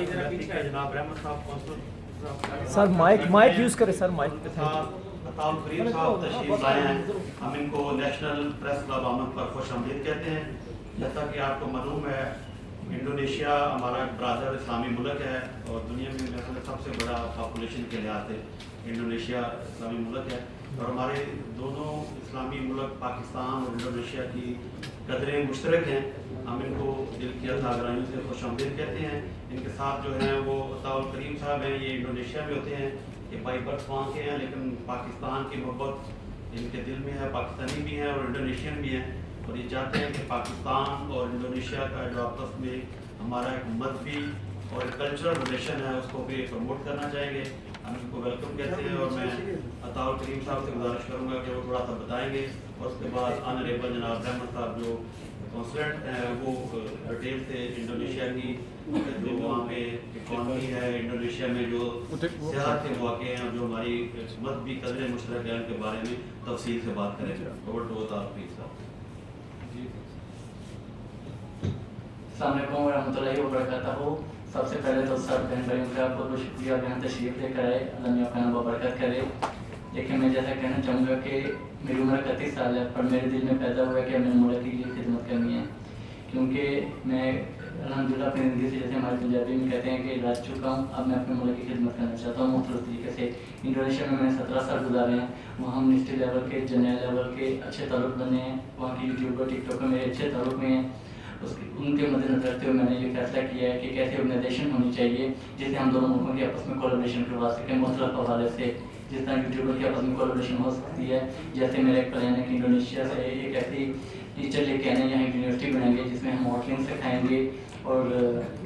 जनाब रहमत साहब कौंसल सर माइक यूज करें सर माइक। अताउल करीम साहब तशरीफ लाए हैं। हम इनको नेशनल प्रेस क्लब आमद पर खुश आमदीद कहते हैं। जैसा कि आपको मालूम है, इंडोनेशिया हमारा एक बरादर इस्लामी मुल्क है और दुनिया में सबसे बड़ा पॉपुलेशन के लिहाज से इंडोनेशिया इस्लामी मुल्क है। और हमारे दोनों इस्लामी मुल्क पाकिस्तान और इंडोनेशिया की कदरें मुश्तरक हैं। हम इनको दिल की अज़ागराइयों से खुश आमदीद कहते हैं। इनके साथ जो हैं वो अताउल करीम साहब हैं, ये इंडोनेशिया में होते हैं, ये बाई बर्थ वहाँ के हैं, लेकिन पाकिस्तान की मोहब्बत इनके दिल में है, पाकिस्तानी भी हैं और इंडोनेशियन भी हैं। और ये चाहते हैं कि पाकिस्तान और इंडोनेशिया का जो आपस में हमारा एक मजहबी और कल्चरल रिलेशन है उसको भी प्रमोट करना चाहेंगे। हम इनको वेलकम कहते हैं और मैं अताउल करीम साहब से गुजारिश करूँगा कि वो थोड़ा सा बताएंगे और उसके बाद ऑनरेबल जनाब रहमत साहब जो कॉन्सुलेट हैं वो डिटेल से इंडोनेशिया की जो वहाँ पे इकॉनमी है, इंडोनेशिया में जो सियाहत के मौके हैं और जो हमारी मजहबी कदरें मुश्तरक हैं उनके बारे में तफसील से बात करें। ओवर टू अताउल करीम साहब। अस्सलाम वालेकुम वरहमतुल्लाहि वबरकातुहू। सबसे पहले तो सब बहन भाइयों का बहुत बहुत शुक्रिया आप यहाँ तशरीफ लेकर आए। अल्लाह ने आपका नाम बरकत करे। लेकिन मैं जैसा कहना चाहूँगा कि मेरी उम्र 31 साल है, पर मेरे दिल में पैदा हुआ कि मैंने मुल्क के लिए खिदमत करनी है। क्योंकि मैं अल्हम्दुलिल्लाह अपनी ज़िंदगी से, जैसे हमारे पंजाबी में कहते हैं कि रच चुका हूँ, अब मैं अपने मुल्क की खिदमत करना चाहता हूँ मुख्तलिफ तरीके से। इंडोनेशिया में मैंने 17 साल गुजारे हैं। वहाँ मिनिस्ट्री लेवल के, जनरल लेवल के अच्छे ताल्लुक बने हैं। वहाँ के यूट्यूबर, टिकटॉक में मेरे अच्छे ताल्लुक में हैं। उनके मद्देनजर रखते हुए मैंने ये फैसला किया है कि कैसी ऑर्गेनाइजेशन होनी चाहिए जिससे हम दोनों मुल्कों की आपस में कोलैबोरेशन करवा सकें मुख्तलिफ हवाले से। जिस तरह यूट्यूबर की आपस में कोलैबोरेशन हो सकती है, जैसे मेरा एक प्लान है कि इंडोनेशिया से एक ऐसी टीचर लेके आने, यहाँ यूनिवर्सिटी बनाएंगे जिसमें हम मॉडलिंग सिखाएंगे और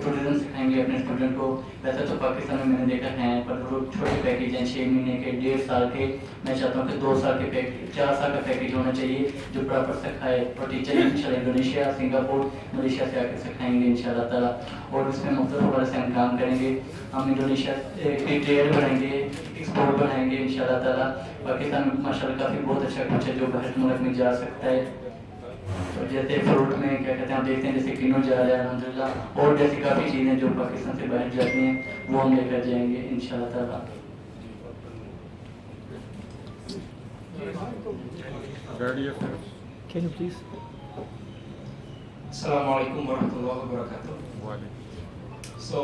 टूरिज्म सिखाएंगे अपने स्टूडेंट को। वैसे तो पाकिस्तान में मैंने देखा है, पर वो छोटे पैकेज हैं, 6 महीने के, 1.5 साल के। मैं चाहता हूँ कि 2 साल के पैकेज, 4 साल का पैकेज होना चाहिए जो प्रॉपर सिखाए। और टीचर इंशाल्लाह इंडोनेशिया, सिंगापुर, मलेशिया से आकर सिखाएंगे इंशाल्लाह ताला। और इसमें मुख्तलिफ हवाले से हम काम करेंगे। हम इंडोनेशिया की ट्रेड बढ़ाएंगे, एक्सपोर्ट बढ़ाएंगे इंशाल्लाह ताला। पाकिस्तान में माशाल्लाह काफ़ी बहुत अच्छा कुछ है जो बाहर मुल्क में जा सकता है। तो जैसे फ्रूट में क्या कहते हैं, आप देखते हैं जैसे किनो जा रहा है अल्हम्दुलिल्लाह, और जैसी काफ़ी चीज़ें जो पाकिस्तान से बाहर जाती हैं वो हम लेकर जाएंगे इंशाल्लाह ताला। Can you please? Assalamualaikum warahmatullahi wabarakatuh. So,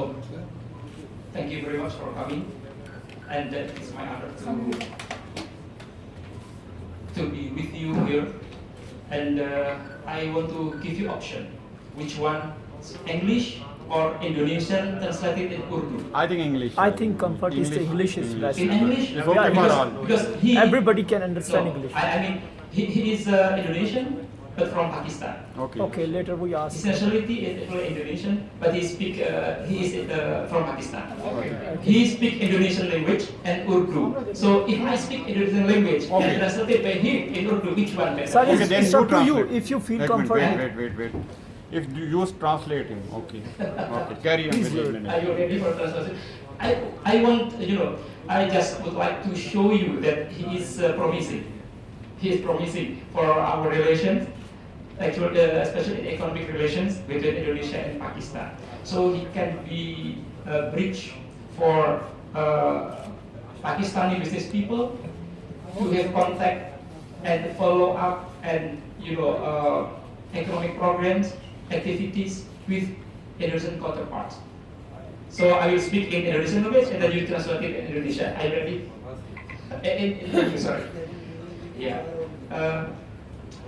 thank you very much for coming, and it's my honor to be with you here. And I want to give you option, which one, English or Indonesian translated in Urdu? I think English. I think comfort is the English is best. In English, It's okay for all. because he Everybody can understand no, English. I mean, he is Indonesian, but from Pakistan. Okay. Okay, later we His ask. nationality is Indonesian, but he is from Pakistan. He speak Indonesian language and Urdu. So if I speak Indonesian language and translated by him in Urdu, which one better? Sir, Okay, then it's you up to you translate. if you feel Wait, comfortable. Wait. If you use translating, okay. Okay, carry on with your Are minute. you ready for translation? I want, I just would like to show you that he is promising. He is promising for our relations, actually, especially economic relations between Indonesia and Pakistan. So he can be a bridge for Pakistani business people to have contact and follow up and economic programs, activities with Indonesian counterparts. So I will speak in Indonesian language and then you translate it in Indonesia. Are you ready? Sorry. Ya,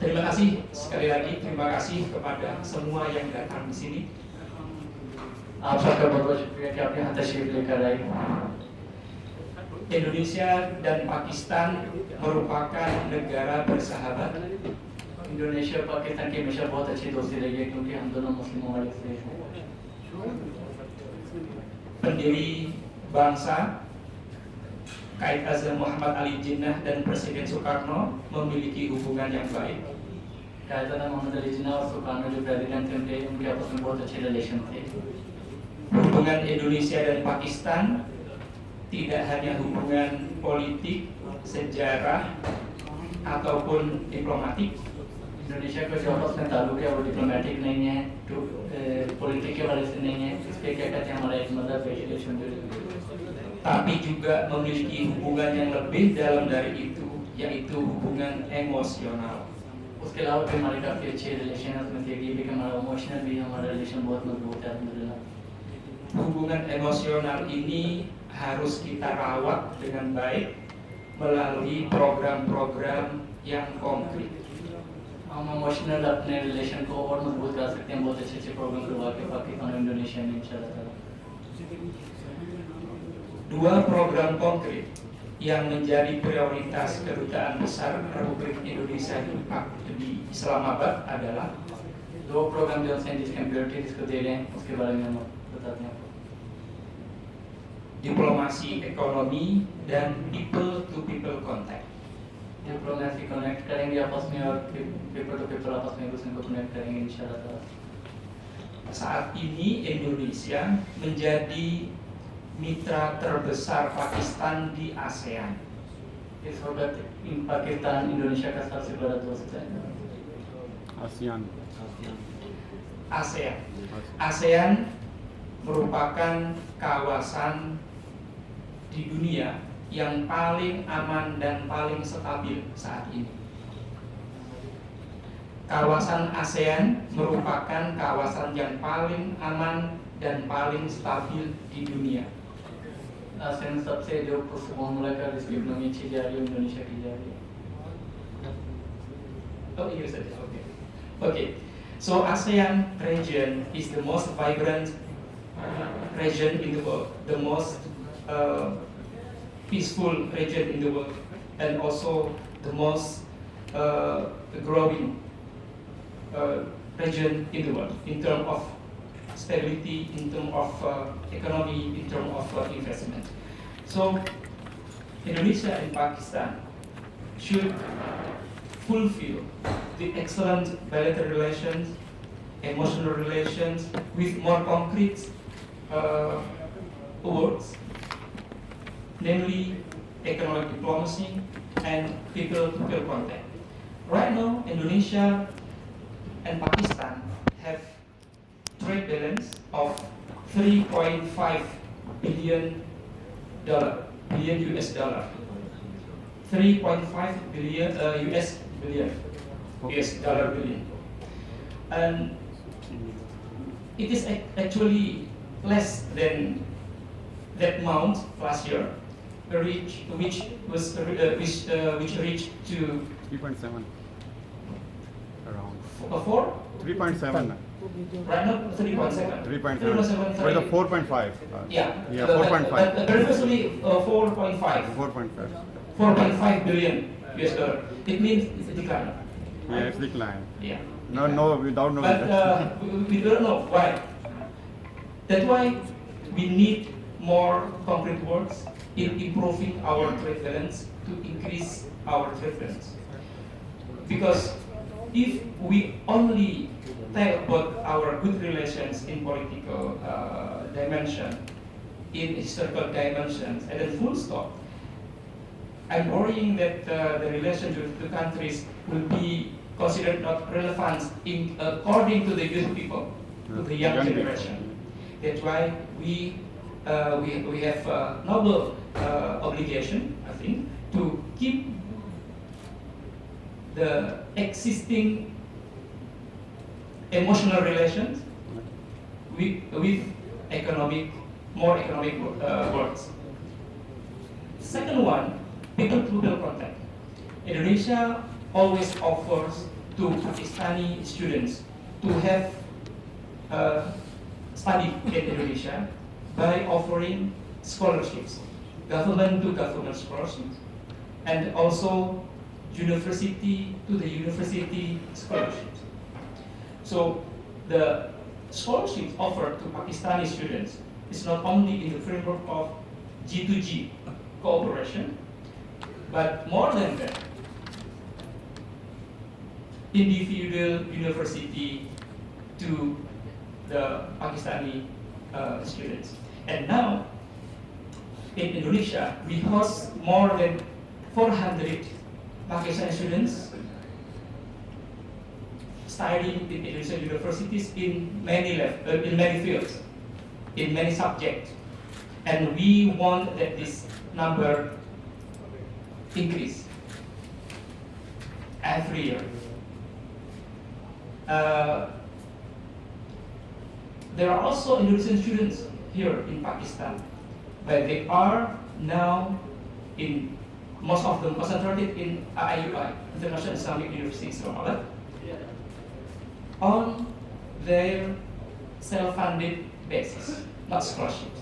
terima kasih sekali lagi, terima kasih kepada semua yang datang di sini. आप सबका बहुत बहुत शुक्रिया कि आप यहाँ तशरीफ लेकर आए। Indonesia dan Pakistan merupakan negara bersahabat. Indonesia और पाकिस्तान की हमेशा बहुत अच्छी दोस्ती रही है क्योंकि हम दोनों मुस्लिम ममालिक से हैं। Pendiri bangsa Qaid Azam Muhammad Ali Jinnah dan Presiden Soekarno memiliki hubungan yang baik. कायदा मोहम्मद अली जिन्ना और सुकानो जो प्रेसिडेंट थे उनके आपस में बहुत अच्छे रिलेशन थे। Hubungan Indonesia dan Pakistan tidak hanya hubungan politik, sejarah, ataupun diplomatik, Indonesia का जो आपस में ताल्लुक है वो डिप्लोमेटिक नहीं है, पॉलिटिक के वाले से नहीं है, इस पे क्या कहते हैं हमारा एक mother relation tapi juga memiliki hubungan yang lebih dalam dari itu, yaitu hubungan emosional. उसके अलावा भी हमारे काफ़ी अच्छे रिलेशन है, उसमें से एक ये भी कि हमारा इमोशनल भी हमारा रिलेशन बहुत मजबूत है अल्हम्दुलिल्लाह। Hubungan emosional ini harus kita rawat dengan baik melalui program-program yang konkret. हम इमोशनल अपने रिलेशन को और मजबूत कर सकते हैं बहुत अच्छे प्रोग्राम करवा के पाकिस्तान और इंडोनेशिया में इंशाल्लाह ताला। Dua program konkret yang menjadi prioritas Kedutaan Besar Republik Indonesia di Islamabad adalah दो प्रोग्राम जो हैं जिसके हम जिसको दे रहे हैं उसके बारे में हम बताते हैं आपको। diplomasi ekonomi dan people to people contact. Diplomacy connect करेंगे आपस में और पेपर टू पेपर आपस में एक दूसरे को कनेक्ट करेंगे इंशाल्लाह ताला। Saat ini Indonesia menjadi mitra terbesar Pakistan di ASEAN. इस वक्त पाकिस्तान इंडोनेशिया का सबसे बड़ा दोस्त है। ASEAN. ASEAN merupakan kawasan di dunia yang paling aman dan paling stabil saat ini. Kawasan ASEAN merupakan kawasan yang paling aman dan paling stabil di dunia. ASEAN सबसे जो पुरसकून मुल्क है जिसकी इकोनॉमी अच्छी जा रही है इंडोनेशिया की जा रही है। Oh, yes, okay. Okay. So ASEAN region is the most vibrant region in the world, the most peaceful region in the world, and also the most growing region in the world in terms of stability, in terms of economy, in terms of investment. So Indonesia and Pakistan should fulfill the excellent bilateral relations, emotional relations with more concrete words, namely economic diplomacy and people-to-people contact. Right now, Indonesia and Pakistan have trade balance of $3.5 billion, US dollar. 3.5 billion US billion, and it is actually less than that amount last year, which reached to 3.7 around. 4. 3.7. Right now 3.7. 3.7. But the 4.5. Yeah. Yeah, 4.5. But previously 4.5. 4.5. 4.5 billion US dollar. It means it's a decline. Yeah, it's declined. Yeah. No, without knowing But that. we don't know why. That's why we need more concrete words in improving our trade balance to increase our trade balance. Because if we only talk about our good relations in political dimension, in historical dimensions, and then full stop, I'm worrying that the relationship with the countries will be considered not relevant according to the youth people, to the young generation. That's why we have a noble obligation, I think, to keep the existing emotional relations with more economic words. Second one, people-to-people contact. Indonesia always offers to Pakistani students to have study in Indonesia by offering scholarships, government-to-government scholarships, and also university to the university scholarships. So the scholarships offered to Pakistani students is not only in the framework of G2G cooperation, but more than that, individual university to the Pakistani students. And now, in Indonesia, we host more than 400 Pakistani students studying in Indonesian universities in many fields, in many subjects, and we want that this number increase every year. There are also Indonesian students here in Pakistan, but they are now most of them concentrated in IUI, International Islamic University Islamabad, on their self-funded basis, not scholarships.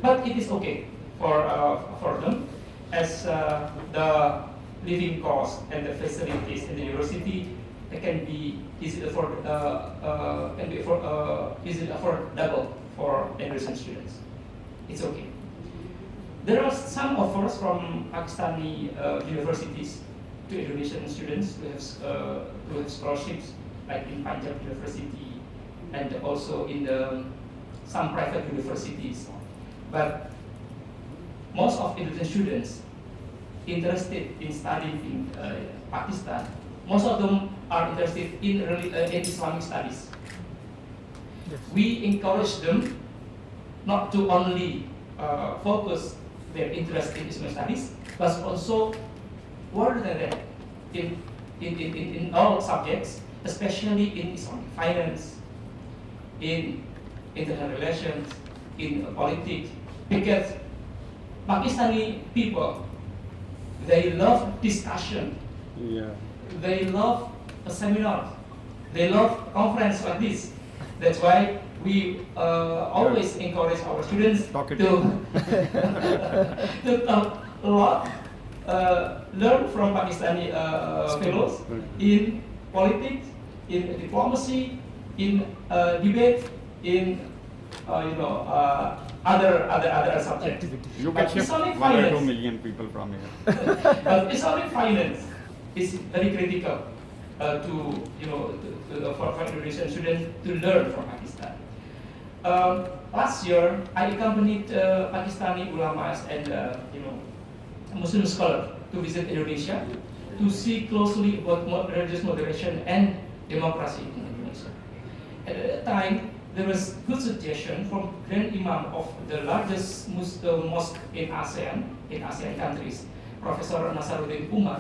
But it is okay for them, as the living cost and the facilities in the university can be easily affordable for Indonesian students. It's okay. There are some offers from Pakistani universities to Indonesian students who have scholarships, like in Punjab University and also in some private universities. But most of Indonesian students interested in studying in Pakistan, most of them are interested in Islamic studies. Yes. We encourage them not to only focus their interest in Islamic studies, but also more than that, in all subjects, especially in Islamic finance, in international relations, in politics, because Pakistani people, they love discussion, Yeah. they love a seminar, they love conference like this. That's why we always encourage our students to Talkative. to talk a lot, learn from Pakistani fellows in politics, in diplomacy, in debate, in other subjects. You But can shift Islamic 1 or 2 finance- million people from here. But Islamic finance is very critical for Indonesian students to learn from Pakistan. Last year, I accompanied Pakistani ulamas and Muslim scholars to visit Indonesia to see closely about religious moderation and democracy in Indonesia. At that time, there was good suggestion from Grand Imam of the largest mosque in ASEAN countries, Professor Nasaruddin Umar,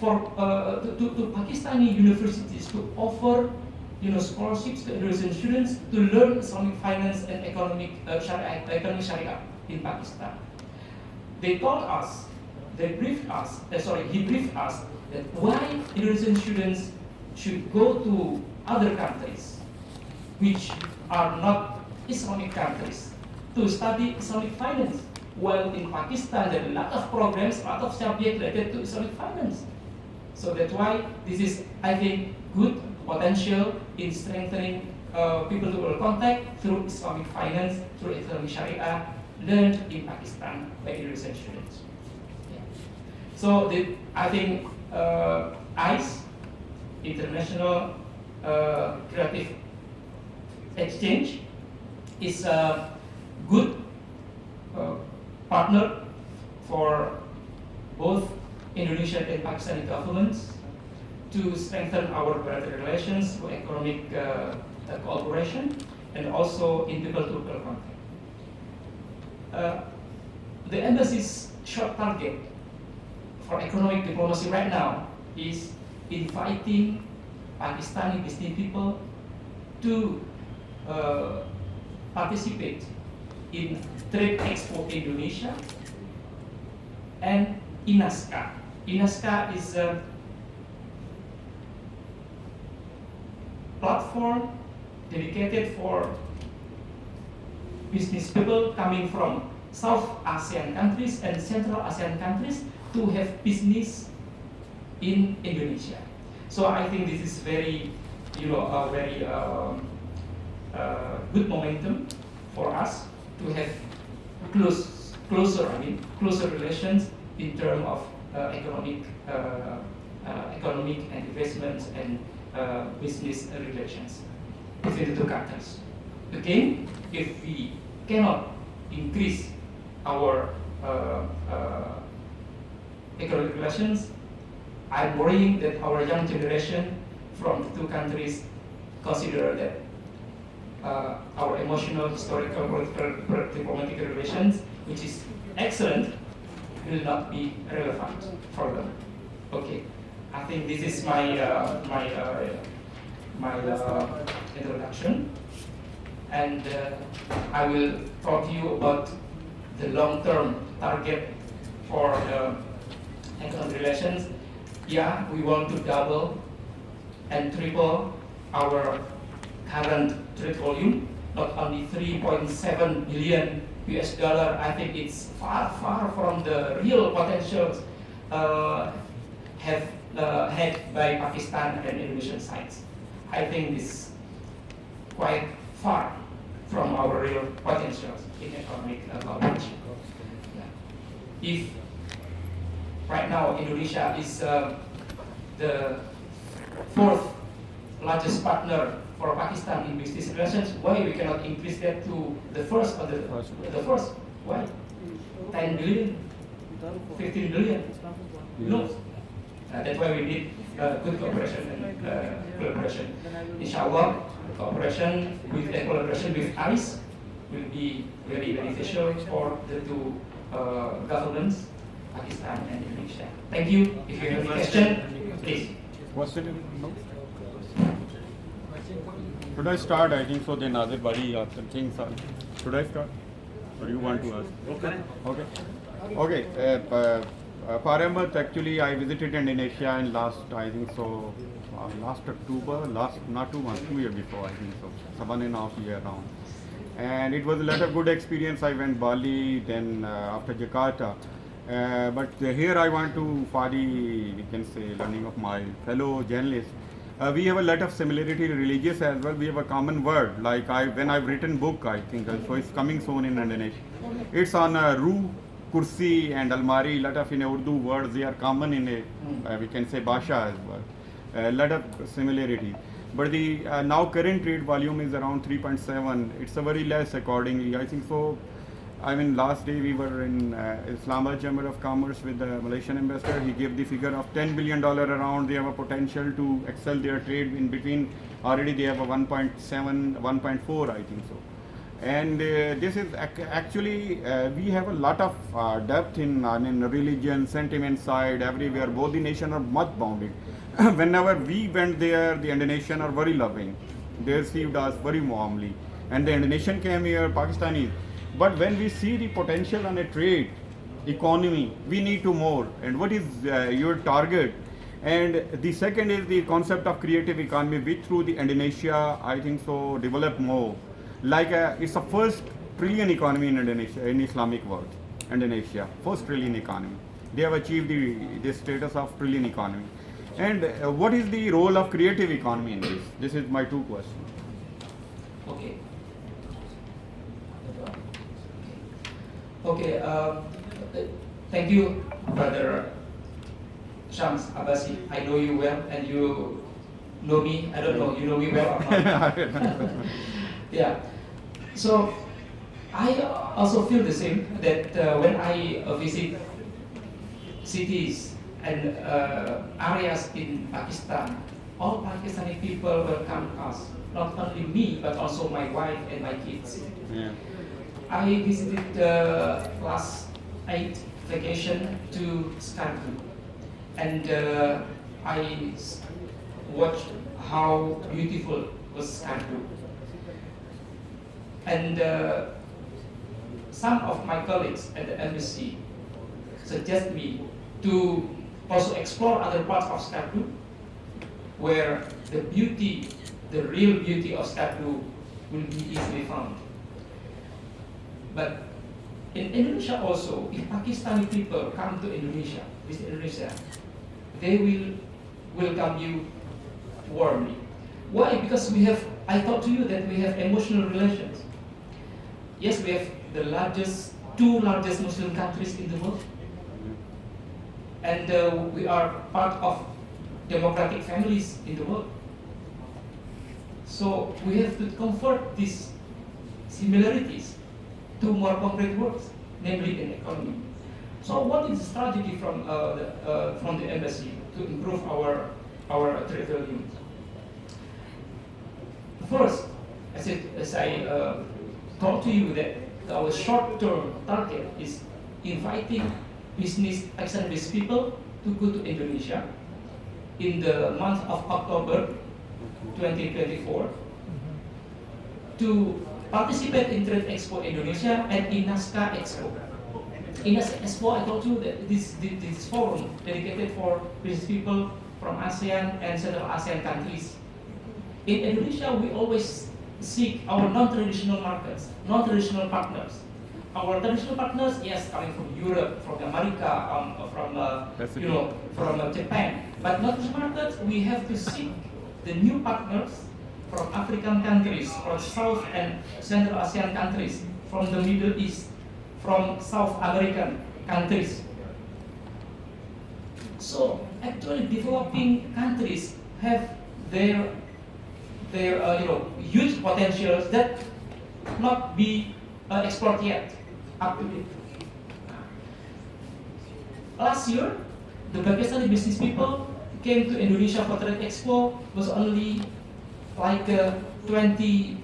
to Pakistani universities to offer scholarships to Indonesian students to learn Islamic finance and economic sharia in Pakistan. They told us, he briefed us that why Indonesian students should go to other countries which are not Islamic countries to study Islamic finance. While in Pakistan there are a lot of programs, a lot of subjects related to Islamic finance. So that's why this is, I think, good potential in strengthening people-to-people contact through Islamic finance, through Islamic Sharia, learned in Pakistan by Indonesian students. Yeah. So I think ICE, International Creative Exchange, is a good partner for both Indonesian and Pakistani governments to strengthen our bilateral relations through economic cooperation and also in people-to-people contact. The embassy's short target for economic diplomacy right now is inviting Pakistani business people to participate in Trade Expo Indonesia and INASCA. INASCA is a platform dedicated for business people coming from South ASEAN countries and Central ASEAN countries to have business in Indonesia. So I think this is very, a very good momentum for us to have closer relations in terms of economic and investments and business relations between the two countries. Again, if we cannot increase our economic relations, I'm worrying that our young generation from the two countries consider that our emotional, historical, political, diplomatic relations, which is excellent, will not be relevant for them. Okay, I think this is my introduction, and I will talk to you about the long-term target for the economic relations. Yeah, we want to double and triple our current trade volume, not only 3.7 billion US dollar. I think it's far from the real potentials had by Pakistan and Indonesian sides. I think this quite far from our real potentials in economic coverage. If right now Indonesia is the fourth largest partner for Pakistan in business relations, why we cannot increase that to the first or the first? Why? 10 billion, 15 billion? No. That's why we need good cooperation and collaboration. Inshallah, cooperation with and collaboration with ARIS will be very beneficial for the two governments, Pakistan and Indonesia. Thank you. If you have any question, please. Question? No? Should I start? I think so. Then other body after things are. Should I start? Or you want to ask? Okay. Okay. Okay. Paramat, actually, I visited Indonesia in last, I think so, last October, not 2 months, 2 years before, I think so, 1.5 years around. And it was a lot of good experience. I went Bali, then after Jakarta. But here I want to, for the, we can say, learning of my fellow journalists, we have a lot of similarity religious as well. We have a common word. Like when I've written book, I think, so it's coming soon in Indonesia. It's on Ruh, Kursi and Almari. Lot of in Urdu words, they are common in a, we can say, Basha as well. A lot of similarity. But the now current trade volume is around 3.7. It's a very less accordingly. I think so. I mean, last day we were in Islamabad Chamber of Commerce with the Malaysian ambassador. He gave the figure of $10 billion around. They have a potential to excel their trade in between. Already they have a 1.7, 1.4, I think so. And this is actually, we have a lot of depth in religion, sentiment side, everywhere. Both the nations are much bounded. Whenever we went there, the Indonesians are very loving. They received us very warmly. And the Indonesian came here, Pakistanis. But when we see the potential on a trade, economy, we need to more. And what is your target? And the second is the concept of creative economy, which through the Indonesia, I think so, develop more. Like it's the first trillion economy in Indonesia, in Islamic world, Indonesia, first trillion economy. They have achieved the status of trillion economy. And what is the role of creative economy in this? This is my 2 questions. Okay. Okay, thank you, Brother Shams Abbasi. I know you well, and you know me. I don't know, you know me well or not? Yeah. So, I also feel the same, that when I visit cities and areas in Pakistan, all Pakistani people welcome us. Not only me, but also my wife and my kids. Yeah. I visited last 8 vacation to Skardu, and I watched how beautiful was Skardu. And some of my colleagues at the embassy suggest me to also explore other parts of Skardu, where the beauty, the real beauty of Skardu will be easily found. But in Indonesia also, if Pakistani people come to Indonesia, visit Indonesia, they will welcome you warmly. Why? Because we have, I thought to you that we have emotional relations. Yes, we have the two largest Muslim countries in the world. And we are part of democratic families in the world. So we have to convert these similarities to more concrete works, namely in economy. So what is the strategy from the embassy to improve our trade volume? first, as I told to you that our short-term target is inviting Pakistani-based people to go to Indonesia in the month of October 2024 to participate in Trade Expo Indonesia and INASCA Expo. INASCA Expo, I told you that this forum dedicated for business people from ASEAN and Central ASEAN countries. In Indonesia, we always seek our non-traditional markets, non-traditional partners. Our traditional partners, yes, coming from Europe, from America, from Japan. But non-traditional markets, we have to seek the new partners from African countries, from South and Central Asian countries, from the Middle East, from South American countries. So actually, developing countries have their huge potentials that not be explored yet up to date. Last year, the Pakistani business people came to Indonesia for Trade Expo was only like 22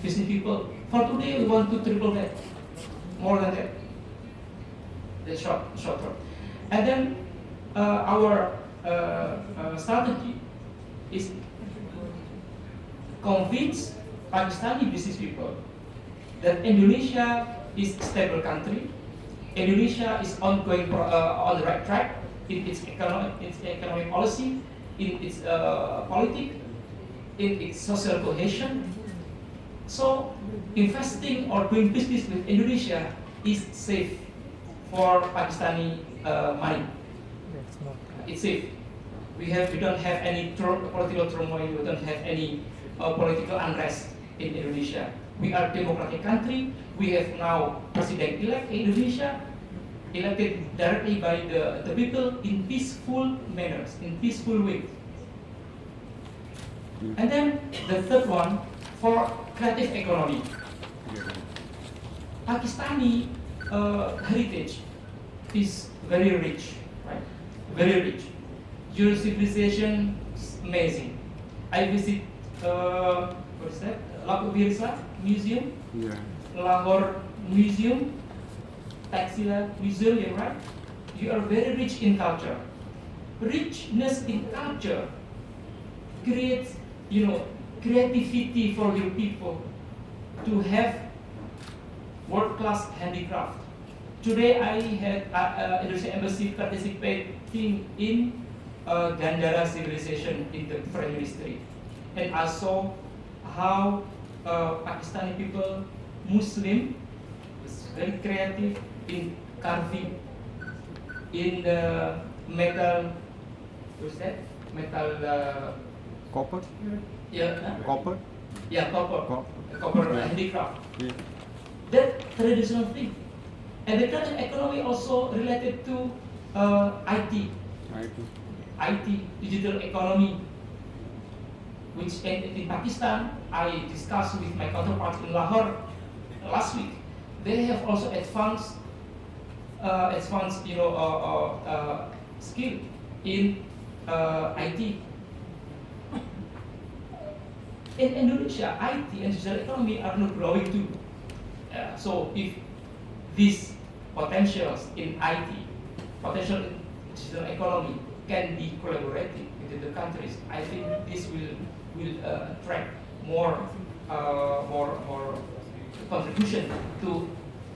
business people. For today, we want to triple that, more than that. The short term. And then our strategy is convince Pakistani business people that Indonesia is a stable country. Indonesia is on the right track in its economic policy, in its politics, in its social cohesion. So investing or doing business with Indonesia is safe for Pakistani money. That's not It's safe. We don't have any political turmoil. We don't have any political unrest in Indonesia. We are a democratic country. We have now president-elect in Indonesia, elected directly by the people in peaceful manners, in peaceful way. And then the third one, for creative economy. Pakistani heritage is very rich, right? Very rich. Your civilization is amazing. I visit, what is that? Lahore Virsa Museum, Yeah. Lahore Museum, Taxila Museum, you're right? You are very rich in culture. Richness in culture creates, creativity for your people to have world-class handicraft. Today I had Indonesian Embassy participating in Gandhara civilization in the Foreign Ministry, and I saw how Pakistani people, Muslim, is very creative in carving, in the metal. What's that? Metal. Copper? Yeah. Copper? Yeah, copper. Copper handicraft. Yeah. That traditional thing. And the creative economy also related to IT. IT, digital economy, which in Pakistan, I discussed with my counterparts in Lahore last week. They have also advanced skill in IT. In Indonesia, IT and digital economy are not growing too. So if these potentials in IT, potential in digital economy can be collaborated within the countries, I think this will attract more contribution to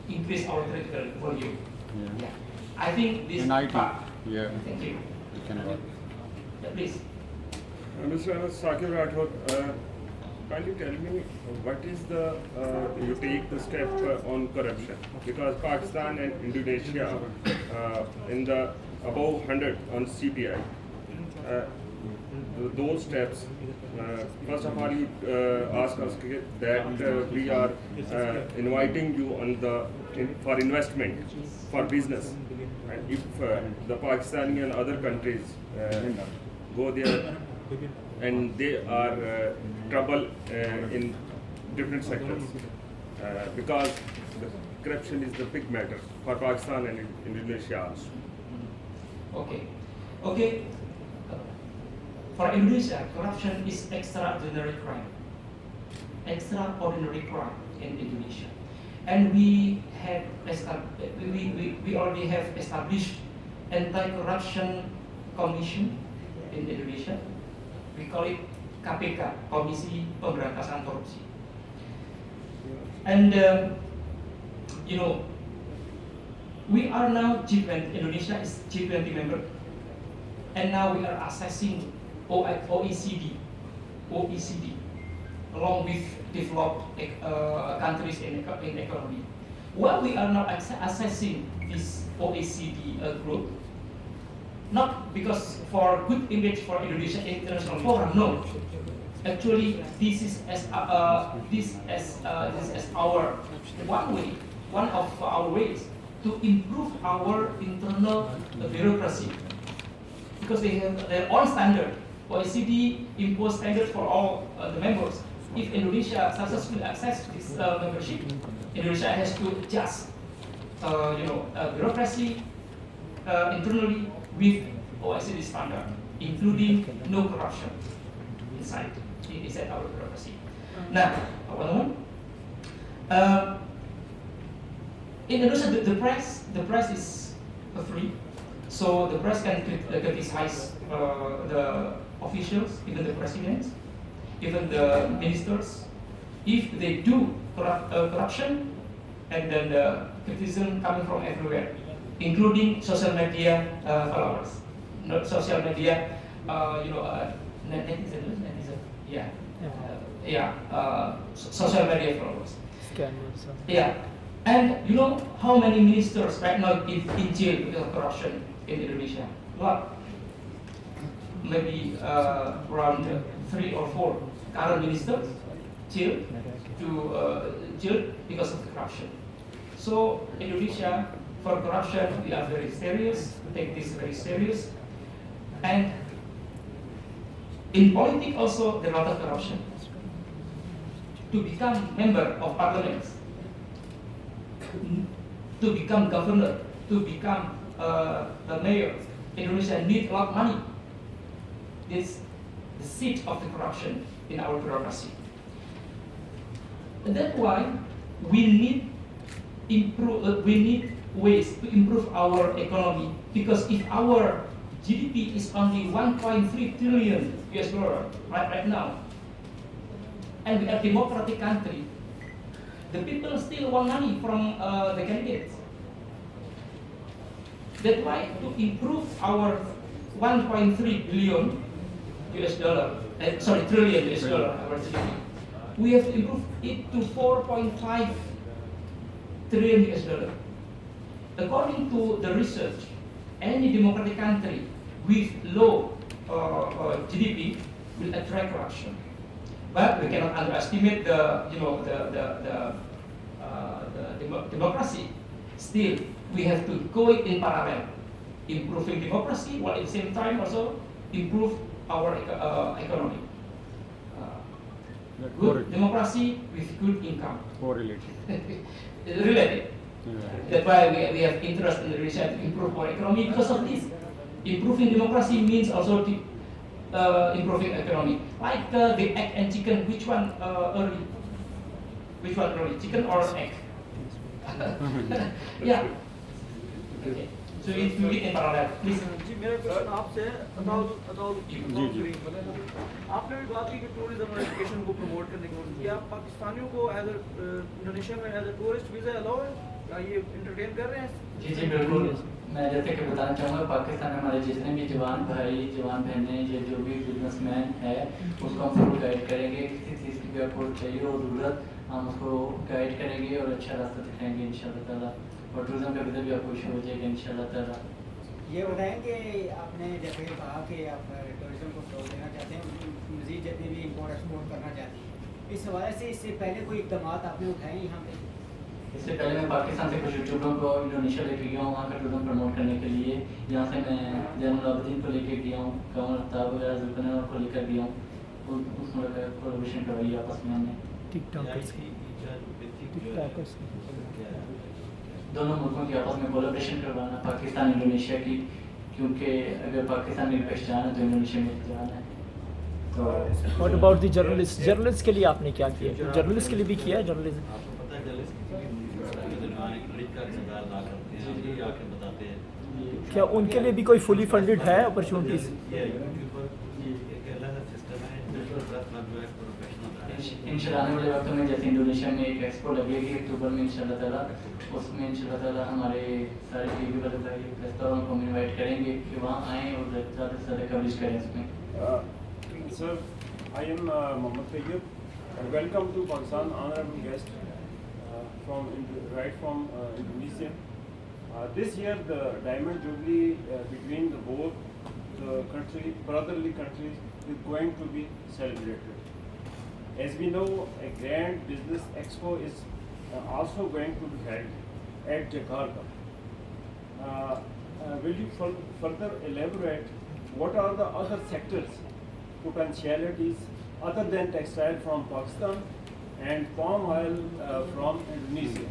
increase our critical volume. Yeah. Yeah. I think this In IT. part. Yeah. Thank you. You can work. Yeah, please. Mr. Anas Saqib Rathod, kindly tell me what is the you take the step on corruption, because Pakistan and Indonesia in the above 100 on CPI. Those steps. First of all, you ask us that we are inviting you on for investment, for business. And if the Pakistani and other countries go there and they are trouble in different sectors, because the corruption is the big matter for Pakistan and Indonesia also. Okay. For Indonesia, corruption is extraordinary crime. extraordinary crime in Indonesia. And we already have established anti-corruption commission in Indonesia. We call it KPK, Komisi Pemberantasan Korupsi. And we are now G20. Indonesia is G20 member, and now we are assessing OECD, along with developed countries in economy. While we are now assessing this OECD group, not because for good image for Indonesia international forum, no. Actually, this is as our one of our ways to improve our internal bureaucracy, because they have their own standard. OECD impose standard for all the members. If Indonesia successfully access this membership, Indonesia has to adjust, bureaucracy internally with OECD standard, including no corruption inside our bureaucracy. Nah, teman-teman, in Indonesia the press is free, so the press can criticize the officials, even the presidents, even the ministers, if they do corruption, and then the criticism coming from everywhere, including social media followers, social media, netizen, social media followers. Scammers. Yeah, and you know how many ministers right now in jail because of corruption in Indonesia? A lot. Maybe around 3 or 4 current ministers jail because of corruption. So Indonesia, for corruption, we are very serious. Take this very serious. And in politics also there are a lot of corruption. To become member of parliament, to become governor, to become the mayor, Indonesia needs a lot of money. This the seat of the corruption in our bureaucracy. And that's why we need ways to improve our economy, because if our GDP is only 1.3 trillion US dollar right now, and we are a democratic country, the people still want money from the candidates. That's why to improve our 1.3 billion US dollar, trillion US dollar, our GDP, we have to improve it to 4.5 trillion US dollar. According to the research, any democratic country with low GDP will attract corruption. But we cannot underestimate the democracy. Still, we have to go in parallel, improving democracy while at the same time also improve our economy. Good democracy with good income. Correlated. Related. Yeah. That's why we have interest in Indonesia to improve our economy because of this. Improving democracy means also improving economy. Like the egg and chicken, which one early? Which one early, chicken or egg? Yeah. Okay. So it's moving in parallel. Please. जी मेरा question आपसे आपने भी बात की कि tourism और education को promote करने की कोशिश की। आप पाकिस्तानियों को एज इंडोनेशिया में एज टूरिस्ट वीजा अलाउ है? क्या ये इंटरटेन कर रहे हैं? जी जी बिल्कुल। मैं जैसे कि बताना चाहूँगा, पाकिस्तान में हमारे जितने भी जवान भाई जवान बहनें या जो भी बिजनेसमैन है उसको हम फुल गाइड करेंगे। किसी चीज़ की भी आपको चाहिए और ज़रूरत हम उसको गाइड करेंगे और अच्छा रास्ता दिखाएंगे इंशाल्लाह ताला। और टूरिज्म का वीज़ा भी आपको इशू हो जाएगा इंशाल्लाह ताला। ये बताएंगे आपने जैसे कहा कि आप टूरिज्म को फ्लोर देना चाहते हैं, मज़ीद जितने भी इम्पोर्ट एक्सपोर्ट करना चाहते हैं, इस हवाले से इससे पहले कोई इक़दाम आपने उठाए यहाँ पे? इससे पहले मैं पाकिस्तान से कुछ यूट्यूबरों को इंडोनेशिया लेके गया हूँ, वहाँ का टूरिज्म प्रमोट करने के लिए। यहाँ से मैं जैनुल आबिदीन को लेके गया हूँ, कमर अफ्ताब वगैरह जुल्करनैन को लेकर गया हूँ। उसमें कोलैबोरेशन करवाई आपस में हमने। टिकटॉकर्स दोनों मुल्कों की आपस में कोलैबोरेशन करवाना, पाकिस्तान इंडोनेशिया की, क्योंकि अगर पाकिस्तान में पहचान है तो इंडोनेशिया में पहचान है। तो what about the journalist? Journalist के लिए आपने क्या किया? जर्नलिस्ट के लिए भी किया है जर्नलिज्म? आपको पता है जर्नलिस्ट का किरदार अदा करते हैं, ये आके बताते हैं। क्या उनके लिए भी कोई फुली फंडेड है अपॉर्चुनिटीज? ये यूट्यूब पर एक अलग सिस्टम है, नेशनल प्रेस क्लब जो है प्रोफेशनल है। इंशाल्लाह आने वाले वक्त में जैसे इंडोनेशिया में एक एक्सपो लगेगी अक्टूबर में इंशाल्लाह ताला, उसमें इंशाल्लाह ताला हमारे सारे टीवी वाले भाई प्रेसवालों को हम इनवाइट करेंगे कि वहाँ आएँ और ज़्यादा से ज़्यादा कवरेज करें उसमें। Sir, I am Mohammad Tayyib. Welcome to Pakistan, honorable guest right from Indonesia. This year, the Diamond Jubilee between both the brotherly countries, is going to be celebrated. As we know, a grand business expo is also going to be held at Jakarta. Will you further elaborate what are the other sectors, potentialities other than textile from Pakistan and palm oil from Indonesia?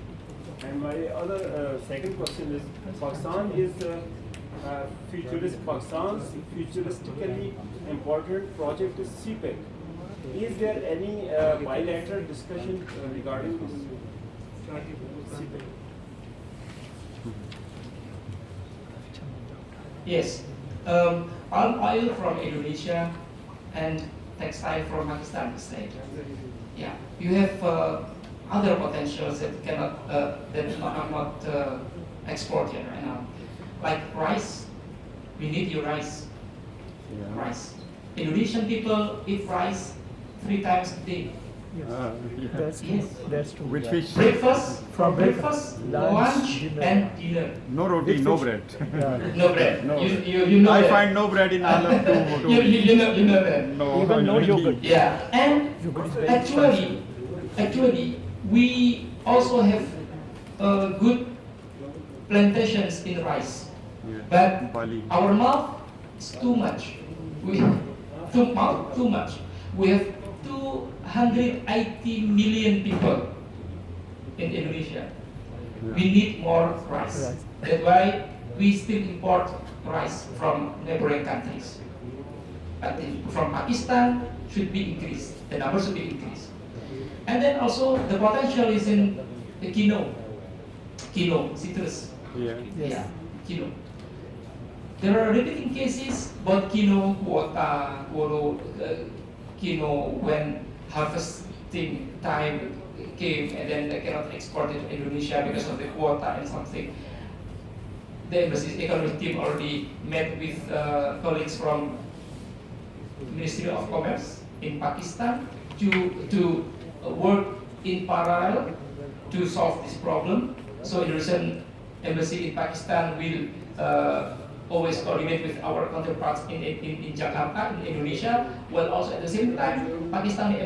And my other second question is, Pakistan's futuristically important project is CPEC. Is there any bilateral discussion regarding this CPEC? Yes, palm oil from Indonesia and textile from Pakistan is said. Yeah, you have other potentials that are not exported right now, like rice. We need your rice. Yeah. Rice. Indonesian people eat rice 3 times a day. That's Yes. that's true. With fish. Breakfast, From breakfast, lunch, lunch, dinner. and dinner. No roti, With no fish. bread. Yeah. No bread. No. You know I that. find no bread in all of two. you know that. No, Even no really. yogurt. Yeah, and Yogurt is very actually, we also have good plantations in rice, Yeah. but Bali. our mouth is too much. Too much. We have 280 million people in Indonesia. We need more rice. Rice. That's why we still import rice from neighboring countries. But from Pakistan should be increased. The number should be increased. And then also the potential is in the quinoa, citrus. Yeah. Yes. Yeah, quinoa. There are repeating cases about quinoa quota, quinoa when harvesting time came and then they cannot export it to Indonesia because of the quota and something. The embassy economic team already met with colleagues from Ministry of Commerce in Pakistan to work in parallel to solve this problem. So Indonesian embassy in Pakistan will always coordinate with our counterparts in Jakarta, in Indonesia, while also at the same time Pakistani